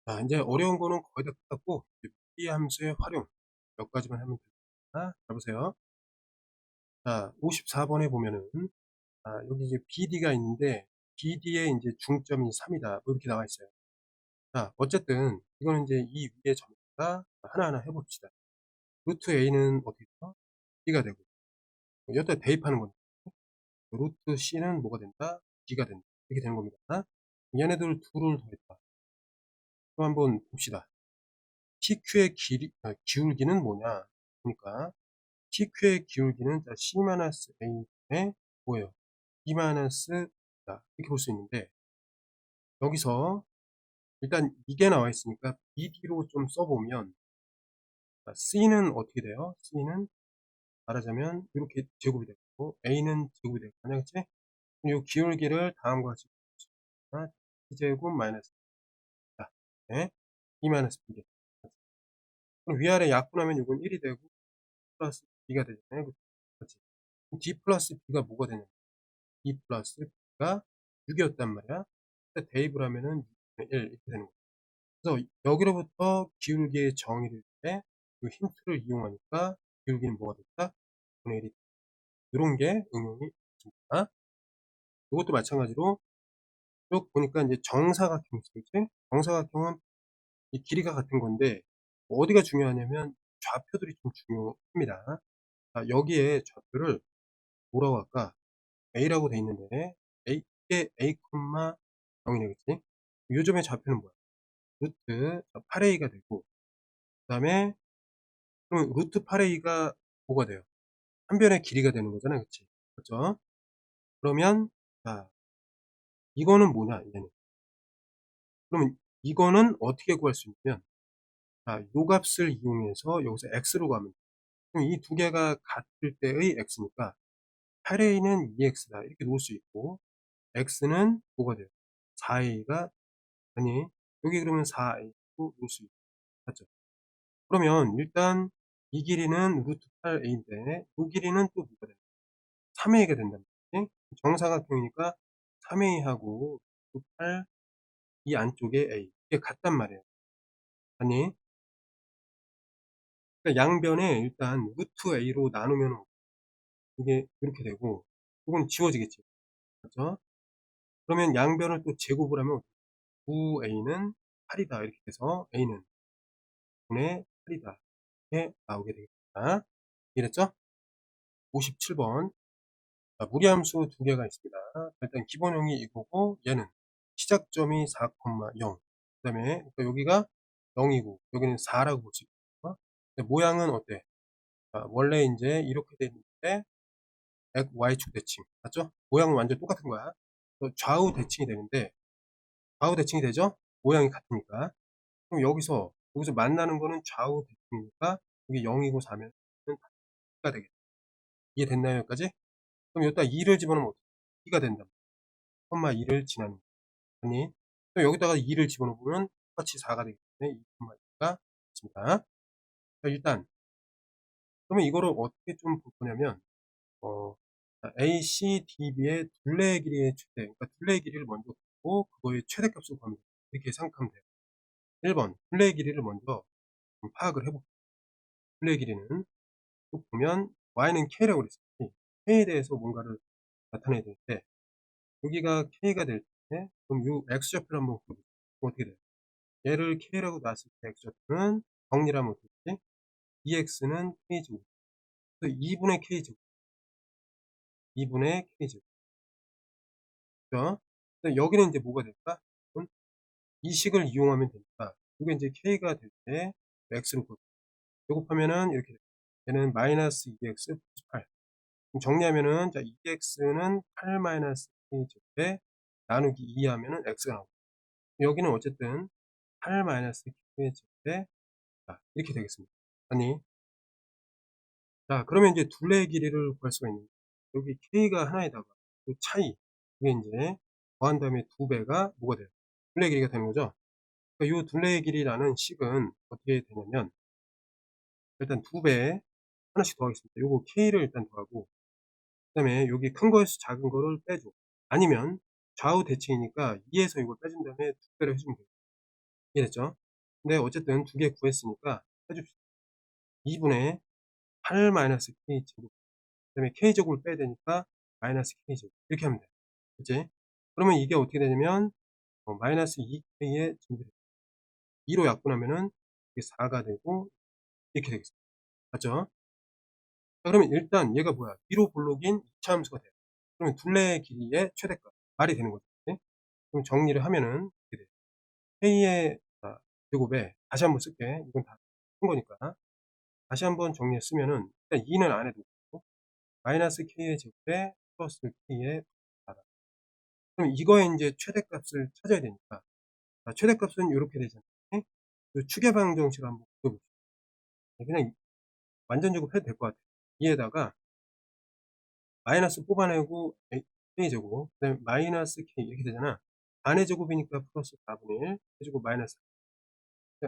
자, 이제 어려운 거는 거의 다 끝났고, 이 함수의 활용 몇 가지만 하면 됩니다. 자, 보세요. 자, 54번에 보면은, 여기 이제 BD가 있는데, BD의 이제 중점이 3이다. 뭐 이렇게 나와 있어요. 자, 어쨌든, 이거는 이제 이 위에 점에다가 하나하나 해봅시다. 루트 A는 어떻게 돼요? B가 되고, 여기다 대입하는 건데, 루트 C는 뭐가 된다? B가 된다. 이렇게 되는 겁니다. 얘네들 둘을 더했다. 그럼 한번 봅시다. PQ의 기울기는 뭐냐? 그러니까, PQ의 기울기는 C-A분의 뭐예요? B-자, 이렇게 볼 수 있는데, 여기서 일단 이게 나와 있으니까 BD로 좀 써보면, C는 어떻게 돼요? C는 말하자면 이렇게 제곱이 되고, A는 제곱이 되고, 만약 그치? 이 기울기를 다음과 같이 T제곱 마이너스, 자, 네? B 마이너스 B게. 그럼 위아래 약분하면 이건 1이 되고, 플러스 B가 되잖아요. 그렇지? D 플러스 B가 뭐가 되냐? 2 플러스 B가 6이었단 말이야. 대입을 하면은 6분의 1 이렇게 되는 거야. 그래서 여기로부터 기울기의 정의를 때 이 힌트를 이용하니까 기울기는 뭐가 됐다? 6분의 1이 이런 게 응용이 있습니다. 이것도 마찬가지로 쭉 보니까 이제 정사각형이 있지? 정사각형은 이 길이가 같은 건데 어디가 중요하냐면 좌표들이 좀 중요합니다. 여기에 좌표를 뭐라고 할까? A라고 돼 있는데 이게 A, 0이네, 그치? 요즘의 좌표는 뭐야? 루트 8A가 되고, 그 다음에 그럼 루트 8A가 뭐가 돼요? 한 변의 길이가 되는 거잖아요, 그치? 그렇죠? 그러면 자, 이거는 뭐냐, 얘는? 그러면 이거는 어떻게 구할 수 있냐면, 요 값을 이용해서 여기서 x로 가면 돼. 그럼 이 두 개가 같을 때의 x니까 8A는 2x다 이렇게 놓을 수 있고, x는 뭐가 돼요? 4A가 아니, 여기 그러면 4A로 놓을 수 있고, 맞죠? 그러면 일단 이 길이는 루트 8A인데 이 길이는 또 뭐가 돼요? 3A가 된단 말이지. 정사각형이니까 3A하고 루트 8, 이 안쪽에 A 이게 같단 말이에요. 아니, 그러니까 양변에 일단 루트 A로 나누면 이게 이렇게 되고 이건 지워지겠지. 그렇죠? 그러면 양변을 또 제곱을 하면 9A는 8이다 이렇게 해서 A는 9분의 8이다 이렇게 나오게 되겠다. 이랬죠? 57번. 무리함수 두 개가 있습니다. 일단 기본형이 이거고 얘는 시작점이 4,0. 그 다음에 여기가 0이고 여기는 4라고 볼 수 있고, 모양은 어때? 원래 이제 이렇게 돼 있는데 Y축 대칭 맞죠? 모양은 완전 똑같은 거야. 좌우 대칭이 되는데 좌우 대칭이 되죠? 모양이 같으니까. 그럼 여기서 만나는 거는 좌우 대칭이니까 여기 0이고 4면 X가 되겠다. 이해됐나요? 여기까지? 그럼 여기다 2를 집어넣으면 어떻게? 2가 된다. 2를 지나는 거. 아니, 또 여기다가 2를 집어넣으면 똑같이 4가 되기 때문에 2,2가 있습니다. 일단 그러면 이거를 어떻게 좀 볼 거냐면 ACDB의 둘레의 길이의 최대, 그러니까 둘레의 길이를 먼저 보고 그거의 최대값을 구하면 돼요. 이렇게 생각하면 돼요. 1번 둘레의 길이를 먼저 좀 파악을 해볼게요. 둘레의 길이는 또 보면 y는 k라고 그랬었지. k에 대해서 뭔가를 나타내야 될 때 여기가 k가 될 때 그럼 이 x좌표를 한번 보여볼게요. 어떻게 돼요? 얘를 k라고 놨을 때 x좌표는 정리를 하면 어떻게 되지? 2x는 k제곱, 2분의 k제곱, 2분의 k제곱. 그죠? 여기는 이제 뭐가 될까? 이 식을 이용하면 되니까 이게 이제 k가 될 때 x로 곱하면은 이렇게 돼요. 얘는 마이너스 2x 플러스 8. 정리하면은 자 2x는 8 마이너스 k제곱에 나누기 2 하면은 x가 나오고, 여기는 어쨌든 8 마이너스 k제곱에 이렇게 되겠습니다. 아니, 자 그러면 이제 둘레의 길이를 구할 수가 있는데 여기 k가 하나에다가 그 차이, 이게 이제 더한 다음에 2배가 뭐가 돼요? 둘레의 길이가 되는 거죠. 그러니까 이 둘레의 길이라는 식은 어떻게 되냐면 일단 2배 하나씩 더하겠습니다. 요거 k를 일단 더하고, 그 다음에 여기 큰 거에서 작은 거를 빼줘. 아니면 좌우 대칭이니까 2에서 이걸 빼준 다음에 2배를 해주면 돼요. 이해됐죠? 근데 어쨌든 두 개 구했으니까 해줍시다. 2분의 8 마이너스 k 제곱, 그다음에 k 제곱을 빼야 되니까 마이너스 k 제곱 이렇게 하면 돼요. 그치? 그러면 이게 어떻게 되냐면 마이너스 2k의 증기를 2로 약분하면은 이게 4가 되고 이렇게 되겠습니다. 맞죠? 자, 그러면 일단 얘가 뭐야? 2로 볼록인 2차 함수가 돼요. 그러면 둘레의 길이의 최대값 말이 되는 거죠. 네? 그럼 정리를 하면은 이렇게 돼요. k의 제곱에 다시 한번 쓸게. 이건 다 쓴 거니까. 다시 한번 정리했으면은 일단 2는 안 해도 되고 마이너스 k의 제곱에 플러스 k의 4다. 그럼 이거의 이제 최대값을 찾아야 되니까 최대값은 이렇게 되잖아요. 그 추계방정식을 한번 그려볼게요. 그냥 완전 제곱해도 될 것 같아요. 2에다가 마이너스 뽑아내고 k제곱, 그 다음에 마이너스 k 이렇게 되잖아. 안의 제곱이니까 플러스 4분의 1 해주고 마이너스,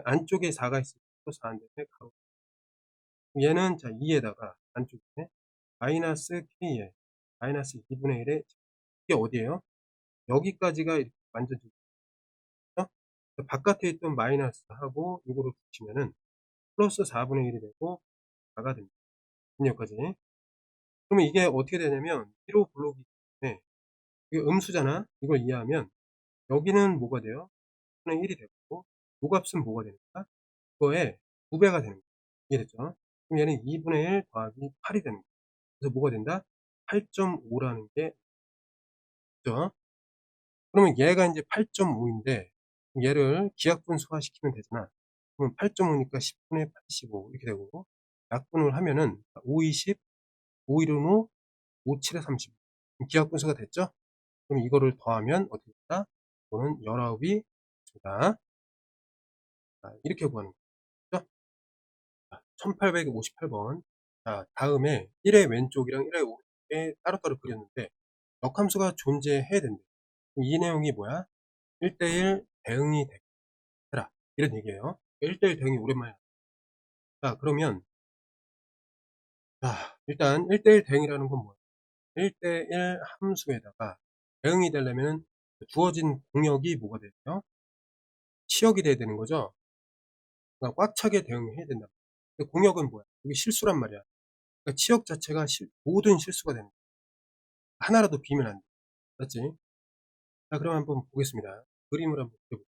안쪽에 4가 있으니까 플러스 4인데 가로, 얘는 자 2에다가 안쪽에 마이너스 k에 마이너스 2분의 1에 이게 어디에요? 여기까지가 이렇게 완전 제곱이죠? 바깥에 있던 마이너스하고 이거를 붙이면은 플러스 4분의 1이 되고 4가 됩니다. 여기까지. 그러면 이게 어떻게 되냐면 1호 블록이기 때문에 이게 음수잖아. 이걸 이해하면 여기는 뭐가 돼요? 1분의 1이 되고 요 값은 뭐가 되니까 그거에 2배가 되는 거예요. 이해됐죠? 그럼 얘는 2분의 1 더하기 8이 되는 거예요. 그래서 뭐가 된다? 8.5라는 게 있죠. 그러면 얘가 이제 8.5인데 얘를 기하분수화 시키면 되잖아. 그러면 8.5니까 10분의 85 이렇게 되고 약분을 하면은 5, 20, 5, 1은 5, 5, 7에 30. 기하분수가 됐죠? 그럼 이거를 더하면 어떻게 된다? 이거는 19이 됩니다. 이렇게 구하는 거죠. 1858번. 자, 다음에 1의 왼쪽이랑 1의 오른쪽에 따로따로 그렸는데 역함수가 존재해야 된대. 이 내용이 뭐야? 1대1 대응이 되라. 이런 얘기예요. 1대1 대응이 오랜만에. 자, 그러면 일단 1대1 대응이라는 건 뭐야? 1대1 함수에다가 대응이 되려면 주어진 공역이 뭐가 되죠? 치역이 돼야 되는 거죠. 그러니까 꽉 차게 대응해야 된다. 근데 공역은 뭐야? 이게 실수란 말이야. 그러니까 치역 자체가 모든 실수가 되는 거야. 하나라도 비면 안 돼. 맞지? 자, 그럼 한번 보겠습니다. 그림을 한번 그려볼게요.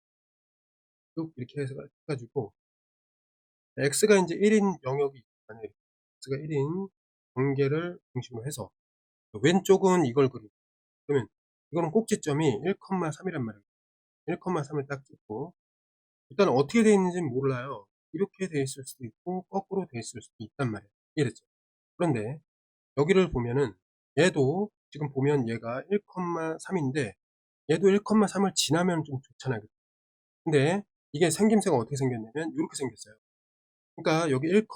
쭉 이렇게 해가지고 x가 이제 1인 영역이 있잖아요. x가 1인 관계를 중심으로 해서 왼쪽은 이걸 그리고, 그러면 이거는 꼭지점이 1,3이란 말이에요. 1,3을 딱 찍고 일단 어떻게 되어 있는지는 몰라요. 이렇게 되어 있을 수도 있고 거꾸로 되어 있을 수도 있단 말이에요. 이해됐죠? 그런데 여기를 보면은 얘도 지금 보면 얘가 1,3인데 얘도 1,3을 지나면 좀 좋잖아요. 근데 이게 생김새가 어떻게 생겼냐면 이렇게 생겼어요. 그러니까 여기 1,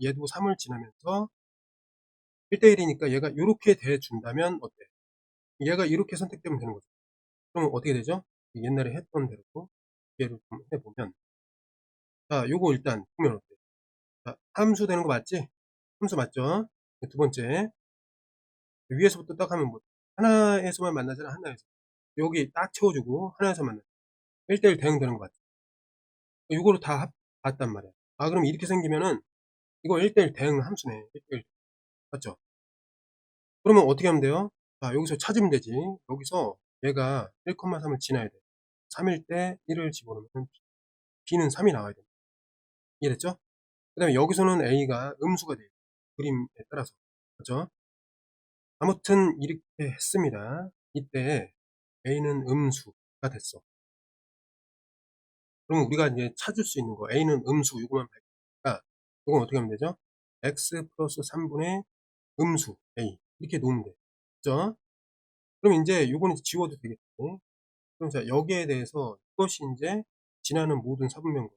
얘도 3을 지나면서 1대1이니까 얘가 이렇게 돼준다면 어때? 얘가 이렇게 선택되면 되는 거죠. 그럼 어떻게 되죠? 옛날에 했던 대로 얘를 좀 해보면, 자, 요거 일단 보면 어때? 자, 함수 되는 거 맞지? 함수 맞죠? 두 번째, 위에서부터 딱 하면 뭐 하나에서만 만나잖아. 하나에서 여기 딱 채워주고 하나에서 만나 1대1 대응되는 거 맞죠? 요거를 다 봤단 말이야. 그럼 이렇게 생기면은 이거 1대1 대응 함수네. 1대1 맞죠? 그러면 어떻게 하면 돼요? 여기서 찾으면 되지. 여기서 얘가 1,3을 지나야 돼. 3일 때 1을 집어넣으면 b는 3이 나와야 돼. 이해됐죠? 그 다음에 여기서는 a가 음수가 돼요. 그림에 따라서. 그렇죠? 아무튼 이렇게 했습니다. 이때 a는 음수가 됐어. 그러면 우리가 이제 찾을 수 있는 거 a는 음수 이거만 밝히니까 이건 어떻게 하면 되죠? x 플러스 3분의 음수 a 이렇게 놓으면 돼. 그죠? 그럼 이제 요거는 지워도 되겠지. 그럼 자, 여기에 대해서 이것이 이제 지나는 모든 사분면과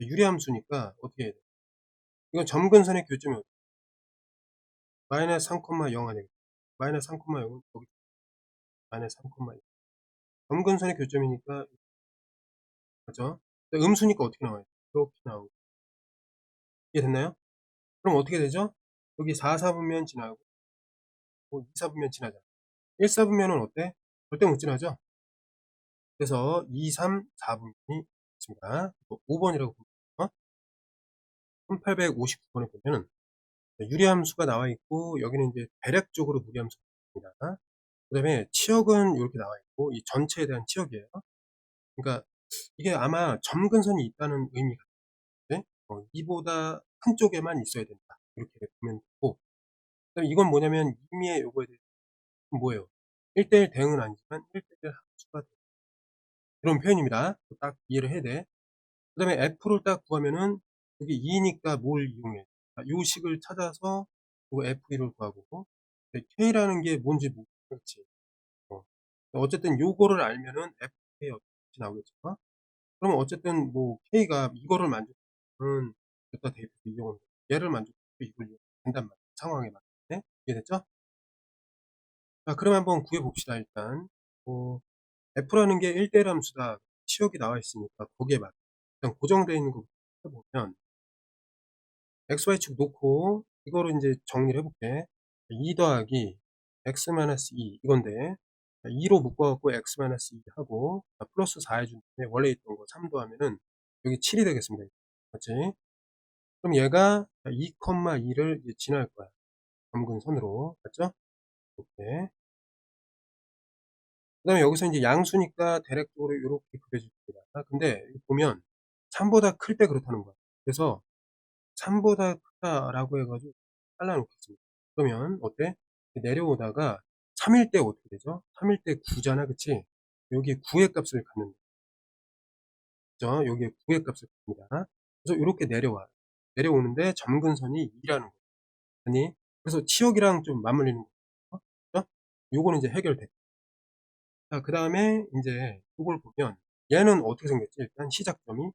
유리함수니까 어떻게 해야 돼? 이건 점근선의 교점이 어떻게? 마이너스 3,0 하네. 마이너스 3,0은 여기 마이너스 3,0. 점근선의 교점이니까 맞죠? 음수니까 어떻게 나와요? 이렇게 나오고. 이해 됐나요? 그럼 어떻게 되죠? 여기 4사분면 지나고 2사분면 지나죠. 1사분면은 어때? 절대 못 지나죠? 그래서 2, 3, 4분면이 있습니다. 5번이라고 보면 1859번에 보면은 유리함수가 나와 있고 여기는 이제 대략적으로 무리함수가 있습니다. 그다음에 치역은 이렇게 나와 있고 이 전체에 대한 치역이에요. 그러니까 이게 아마 점근선이 있다는 의미가 있는데 이보다 큰 쪽에만 있어야 된다. 이렇게 보면 되고 그다음에 이건 뭐냐면 임의의 요거에 대해서 뭐예요? 1:1 대응은 아니지만 1:1 함수가 된다. 이런 표현입니다. 딱 이해를 해야 돼. 그다음에 F를 딱 구하면은 여기 2니까 뭘 이용해? 요 식을 찾아서 요거 F1을 구하고 K라는 게 뭔지 모르겠지. 어쨌든 요거를 알면은 FK 어떻게 나오겠죠? 그러면 어쨌든 뭐 K가 이거를 만족하면 여기다 대입해서 이용을 얘를 만족해서 이걸 이용하면 된단 말이에요. 상황에 맞게. 이해됐죠? 자, 그럼 한번 구해 봅시다. 일단 F라는 게 1대1 함수다. 치역이 나와 있으니까 거기에 맞게 그냥 고정되어 있는 거 해보면 XY축 놓고 이거를 이제 정리를 해볼게. 2 더하기 x-2 이건데 2로 묶어갖고 x-2 하고 플러스 4 해준 다음에 원래 있던 거 3 더하면은 여기 7이 되겠습니다. 맞지? 그럼 얘가 2,2를 지날 거야. 점근선으로. 맞죠? 이렇게. 그 다음에 여기서 이제 양수니까 대략적으로 이렇게 그려줄 겁니다. 근데 보면 3보다 클 때 그렇다는 거야. 그래서 3보다 크다라고 해가지고 잘라놓겠습니다. 그러면 어때? 내려오다가 3일 때 어떻게 되죠? 3일 때 9잖아, 그치? 여기 9의 값을 갖는 거죠. 여기에 9의 값을 갖습니다. 그래서 이렇게 내려와. 내려오는데 점근선이 2라는 거. 아니, 그래서 치역이랑 좀 맞물리는 거. 그죠? 요거는 이제 해결됐고. 자, 그 다음에 이제 이걸 보면 얘는 어떻게 생겼지? 일단 시작점이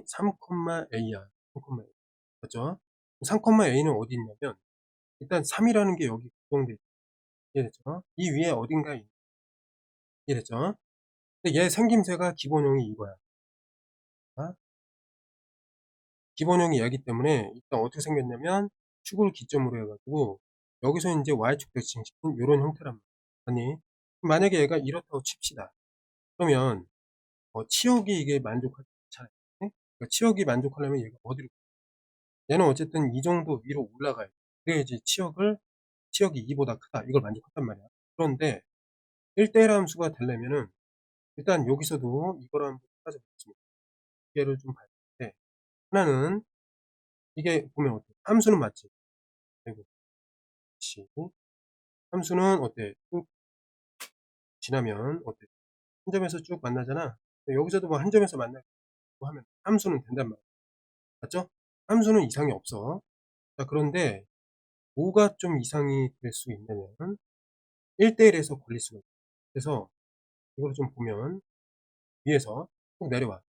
3,A야. 3,A. 맞죠? 3,A는 어디 있냐면 일단 3이라는 게 여기 고정돼 있죠. 이해됐죠? 이 위에 어딘가에 있는 이해됐죠? 근데 얘 생김새가 기본형이 이거야. 아? 기본형이 얘기 때문에 일단 어떻게 생겼냐면 축을 기점으로 해가지고 여기서 이제 y축 대칭시킨 이런 형태란 말이야. 아니 만약에 얘가 이렇다고 칩시다. 그러면 치역이 이게 만족하지 않잖아요. 그러니까 치역이 만족하려면 얘가 어디로 얘는 어쨌든 이 정도 위로 올라가야 돼. 그래야지 치역이 2보다 크다. 이걸 만족한단 말이야. 그런데 1대1 함수가 되려면은 일단 여기서도 이걸 한번 따져보겠습니다. 두 개를 좀 봐야 되는데 하나는 이게 보면 어때? 함수는 맞지? 아이고, 씨. 함수는 어때? 쭉 지나면 어때? 한 점에서 쭉 만나잖아. 여기서도 뭐 한 점에서 만나고 하면 함수는 된단 말이야. 맞죠? 함수는 이상이 없어. 자, 그런데 뭐가 좀 이상이 될 수 있냐면 1대1에서 걸릴 수가 있어. 그래서 이걸 좀 보면 위에서 쭉 내려와.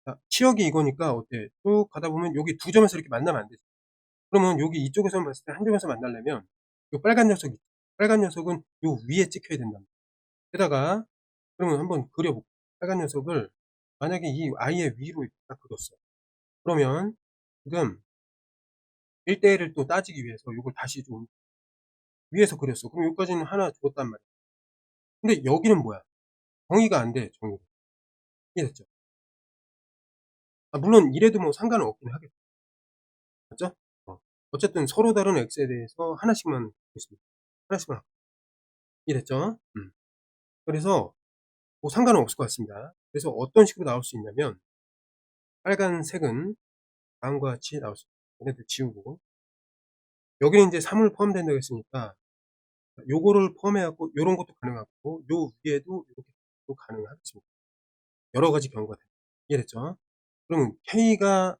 자, 치역이 이거니까 어때? 쭉 가다 보면 여기 두 점에서 이렇게 만나면 안 되지. 그러면 여기 이쪽에서 봤을 때 한 점에서 만나려면 요 빨간 녀석이 있죠. 빨간 녀석은 요 위에 찍혀야 된다. 게다가 그러면 한번 그려볼게요. 빨간 녀석을 만약에 이 아이의 위로 딱 그렸어. 그러면 지금 1대1을 또 따지기 위해서 이걸 다시 좀 위에서 그렸어. 그럼 여기까지는 하나 줬단 말이야. 근데 여기는 뭐야? 정의가 안 돼, 정의가. 이해됐죠? 물론 이래도 뭐 상관은 없긴 하겠죠. 맞죠? 어쨌든 서로 다른 x에 대해서 하나씩만 보겠습니다. 하나씩만. 이해됐죠? 그래서 뭐 상관은 없을 것 같습니다. 그래서 어떤 식으로 나올 수 있냐면 빨간색은 다음과 같이 나올 수 있습니다. 얘네들 지우고 여기는 이제 3을 포함된다고 했으니까 요거를 포함해갖고 요런 것도 가능하고 요 위에도 이렇게 또 가능하겠습니다. 여러 가지 경우가 됩니다. 이해됐죠? 그러면 K가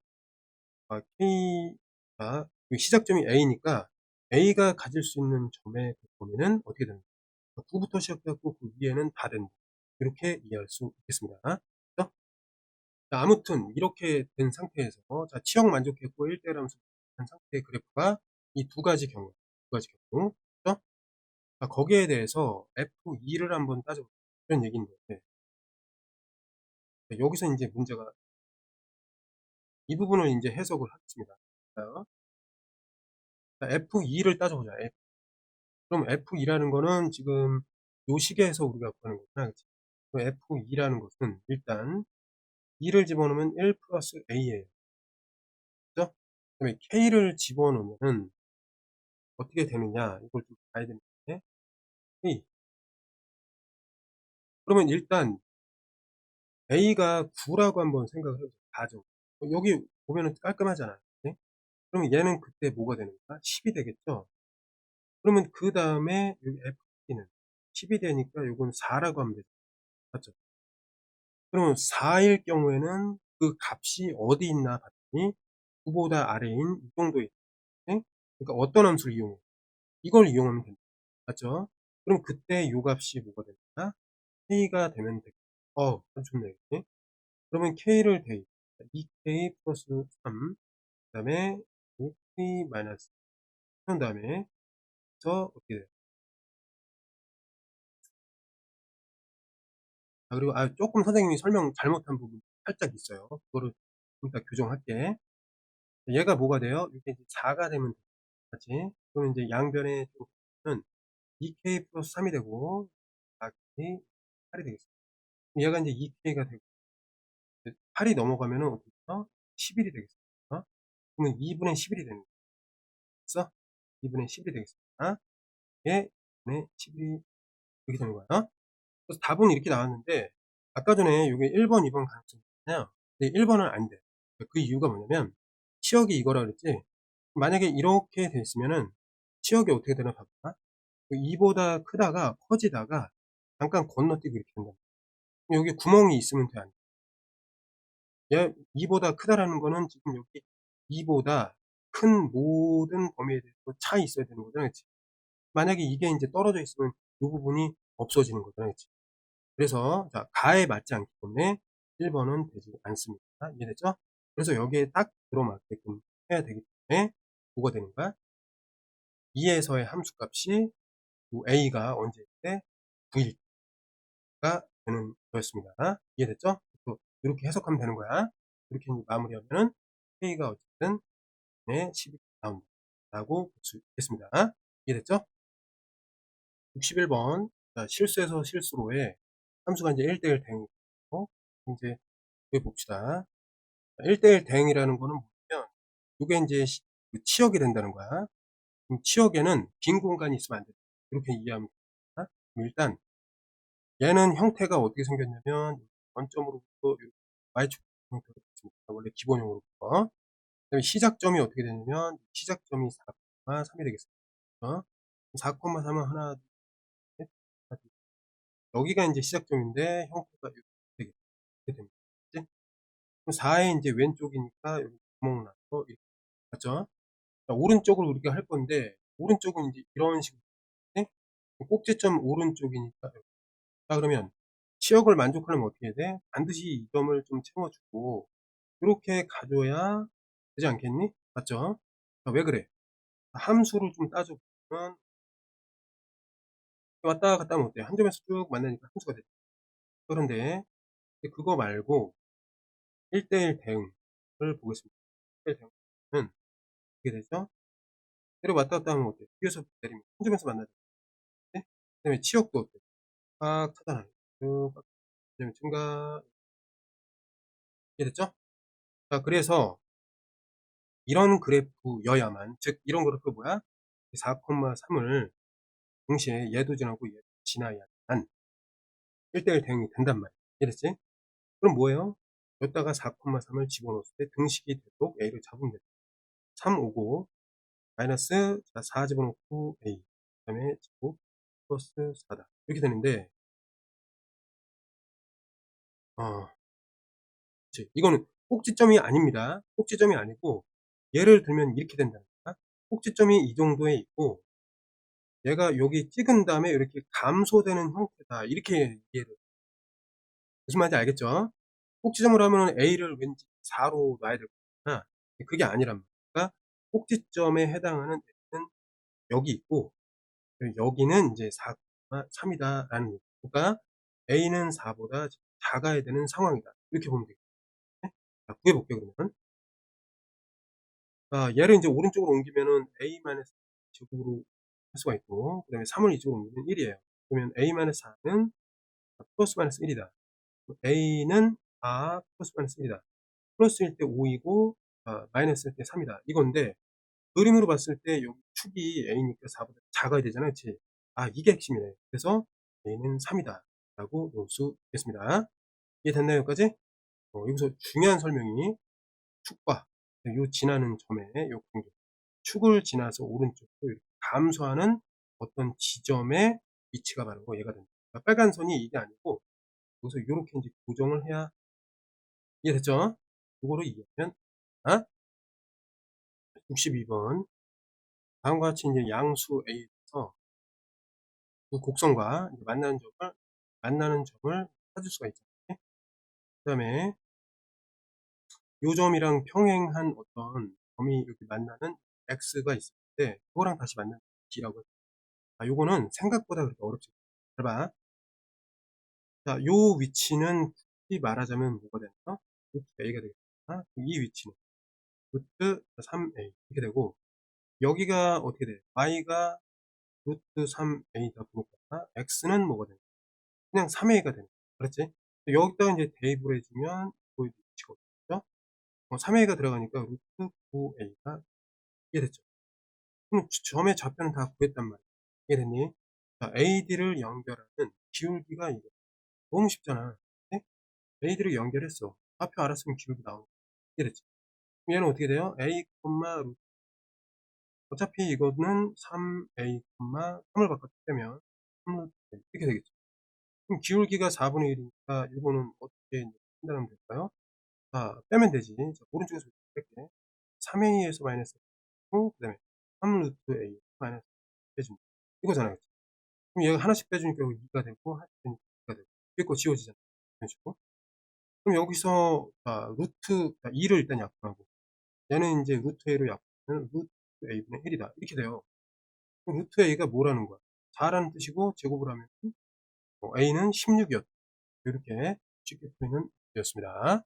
시작점이 A니까 A가 가질 수 있는 점의 그 범위는 어떻게 됩니까? 9부터 시작해갖고 그 위에는 다 된다. 이렇게 이해할 수 있겠습니다. 그렇죠? 자, 아무튼 이렇게 된 상태에서 자, 치역 만족했고 1대1 함수 한 상태의 그래프가 이 두 가지 경우 그렇죠? 자, 거기에 대해서 F2를 한번 따져볼게요. 이런 얘기인데 여기서 이제 문제가 이 부분을 이제 해석을 하겠습니다. 자, F2를 따져보자. 그럼 F2라는 거는 지금 요 시계에서 우리가 구하는 거구나. 그치? F2라는 것은 일단 2를 집어넣으면 1 플러스 A예요. 그죠? 그다음에 K를 집어넣으면은 어떻게 되느냐 이걸 좀 봐야 되는데 K 그러면 일단 A가 9라고 한번 생각을 해 보세요. 가정. 여기 보면은 깔끔하잖아요. 네? 그러면 얘는 그때 뭐가 되는 거야? 10이 되겠죠? 그러면 그다음에 여기 FT는 10이 되니까 요건 4라고 하면 되죠. 맞죠? 그러면 4일 경우에는 그 값이 어디 있나 봤더니 9보다 아래인 이 정도에 있네? 그러니까 어떤 함수를 이용해? 이걸 이용하면 된다. 맞죠? 그럼 그때 요 값이 뭐가 된다? K가 되면 되겠다. 아주 좋네. 예? 그러면 K를 대입. 2K 플러스 3, 그 다음에 5K 마이너스, 그런 다음에, 저, 어떻게 돼요? 그리고, 조금 선생님이 설명 잘못한 부분 살짝 있어요. 그거를 좀 이따 교정할게. 얘가 뭐가 돼요? 이게 이제 4가 되면 되지. 그러면 이제 양변의 쪽은 2K 플러스 3이 되고, 4K, 8이 되겠습니다. 얘가 이제 2K가 되고, 8이 넘어가면은 어떻게 돼요? 11이 되겠습니다. 그러면 2분의 11이 되는 거죠. 2분의 11이 되겠습니다. 예, 2분의 11이 이렇게 되는 거야. 그래서 답은 이렇게 나왔는데, 아까 전에 이게 1번, 2번 가능성이 있잖아요. 근데 1번은 안 돼. 그 이유가 뭐냐면, 치역이 이거라 그랬지. 만약에 이렇게 돼 있으면은, 치역이 어떻게 되나 봐봐. 2보다 크다가 커지다가 잠깐 건너뛰고 이렇게 된다. 여기 구멍이 있으면 돼, 안 돼? 얘 2보다 크다라는 거는 지금 여기 2보다 큰 모든 범위에 대해서 차 있어야 되는 거잖아, 그치? 만약에 이게 이제 떨어져 있으면 이 부분이 없어지는 거잖아, 그치? 그래서 자 가에 맞지 않기 때문에 1번은 되지 않습니다. 이해됐죠? 그래서 여기에 딱 들어맞게끔 해야 되기 때문에 뭐가 되는 거야? 2에서의 함수값이 a가 언제일 때 9일 가 되는 거였습니다. 이해됐죠? 또 이렇게 해석하면 되는 거야. 이렇게 마무리하면은 k가 어쨌든 네 10이 나온다 라고 볼 수 있겠습니다. 이해됐죠? 61번 실수에서 실수로의 함수가 이제 1대1 대응이고 이제 여기 봅시다. 1대1 대응이라는 거는 뭐냐면 이게 이제 그 치역이 된다는 거야. 그럼 치역에는 빈 공간이 있으면 안 된다. 이렇게 이해하면 됩니다. 그럼 일단 얘는 형태가 어떻게 생겼냐면 원점으로부터 이렇게 y축 형태로 됐습니다. 원래 기본형으로부터. 그다음에 시작점이 어떻게 되냐면 시작점이 4,3이 되겠습니다. 4,3은 하나, 둘, 셋, 하나, 둘. 여기가 이제 시작점인데 형태가 이렇게 되겠죠. 이렇게 됩니다. 그치? 그럼 4의 이제 왼쪽이니까 여기 구멍 나서 이렇게 맞죠? 자, 오른쪽을 우리가 할 건데 오른쪽은 이제 이런 식으로 네? 꼭지점 오른쪽이니까 자 그러면 치역을 만족하려면 어떻게 해야 돼? 반드시 이 점을 좀 채워주고 이렇게 가져야 되지 않겠니? 맞죠? 자, 왜 그래? 함수를 좀 따져보면 왔다 갔다 하면 어때요? 한 점에서 쭉 만나니까 함수가 되죠. 그런데 그거 말고 1대1 대응을 보겠습니다. 1대1 대응은 어떻게 되죠? 때려 왔다 갔다 하면 어때요? 뒤에서 내리면 한 점에서 만나죠. 네? 그 다음에 치역도 어때요? 꽉 차잖아요. 쭉 꽉. 그 다음에 증가. 이해됐죠? 자, 그래서 이런 그래프여야만, 즉, 이런 그래프 뭐야? 4,3을 동시에 얘도 지나고 얘도 지나야만 1대1 대응이 된단 말이야. 이해됐지? 그럼 뭐예요? 여기다가 4,3을 집어넣었을 때 등식이 되도록 A를 잡으면 돼. 3 오고, 마이너스, 자, 4 집어넣고 A. 그 다음에 제곱 플러스 4다. 이렇게 되는데, 어, 그치. 이거는 꼭지점이 아닙니다. 꼭지점이 아니고, 예를 들면 이렇게 된다는 거야. 꼭지점이 이 정도에 있고, 얘가 여기 찍은 다음에 이렇게 감소되는 형태다. 이렇게 이해를. 무슨 말인지 알겠죠? 꼭지점으로 하면 A를 왠지 4로 놔야 될 거잖아. 그게 아니란 말이야. 그러니까 꼭지점에 해당하는 A는 여기 있고, 여기는 이제 4,3이다라는 얘기. 그러니까 A는 4보다 작아야 되는 상황이다. 이렇게 보면 되겠네. 자, 구해볼게요, 그러면. 자, 얘를 이제 오른쪽으로 옮기면은 A-4 제곱으로 할 수가 있고, 그 다음에 3을 이쪽으로 옮기면 1이에요. 그러면 A-4는 플러스 마이너스 1이다. A는 4 플러스 마이너스 1이다. 플러스일 때 5이고 마이너스일 때 3이다. 이건데 그림으로 봤을 때 여기 축이 a니까 4보다 작아야 되잖아요. 그치? 이게 핵심이네. 그래서 a는 3이다 라고 볼 수 있겠습니다. 이해됐나요? 여기까지? 여기서 중요한 설명이 축과 요 지나는 점의 요 관계, 축을 지나서 오른쪽으로 이렇게 감소하는 어떤 지점의 위치가 바로 얘가 됩니다. 그러니까 빨간 선이 이게 아니고 여기서 요렇게 이제 고정을 해야. 이해됐죠? 요거를 이해하면 62번 다음과 같이 이제 양수 A에서 그 곡선과 이제 만나는 점을 찾을 수가 있죠. 그 다음에 요 점이랑 평행한 어떤 점이 이렇게 만나는 X가 있을 때 그거랑 다시 만나는 D라고 해요. 요거는 생각보다 그렇게 어렵지 않아요. 잘 봐. 자, 요 위치는 굳이 말하자면 뭐가 되나? 루트 A가 되겠다. 이 위치는 루트 3A 이렇게 되고, 여기가 어떻게 돼? Y가 루트 3A다 보니까 X는 뭐가 되나? 그냥 3A가 되는 거야. 그렇지? 여기다가 이제 대입을 해주면 보이는 위치거든요. 3A가 들어가니까 루트 9A가 이해됐죠? 그럼 점의 좌표는 다 구했단 말이야. 이해됐니? 자, AD를 연결하는 기울기가 이거 너무 쉽잖아. 네? AD를 연결했어. 좌표 알았으면 기울기 나오는 거야. 이해됐지? 그럼 얘는 어떻게 돼요? A, 루트. 어차피 이거는 3A, 3을 바꿔 빼면 3루트 이렇게 되겠죠. 그럼 기울기가 4분의 1이니까 이거는 어떻게 이제 판단하면 될까요? 빼면 되지. 자, 오른쪽에서 뺄게. 3A에서 마이너스 그 다음에 3루트 A 마이너스 빼줍니다. 이거잖아요. 그럼 얘가 하나씩 빼주니까 여기 2가 되고, 하나씩 빼주니까 2가 되고, 위에 거 지워지잖아요. 이런 식으로. 그럼 여기서, 루트, 2를 일단 약분하고, 얘는 이제 루트 A로 약분하면 루트 A분의 1이다. 이렇게 돼요. 그럼 루트 A가 뭐라는 거야? 4라는 뜻이고, 제곱을 하면, A는 16이었다. 이렇게 쉽게 풀이는 되었습니다.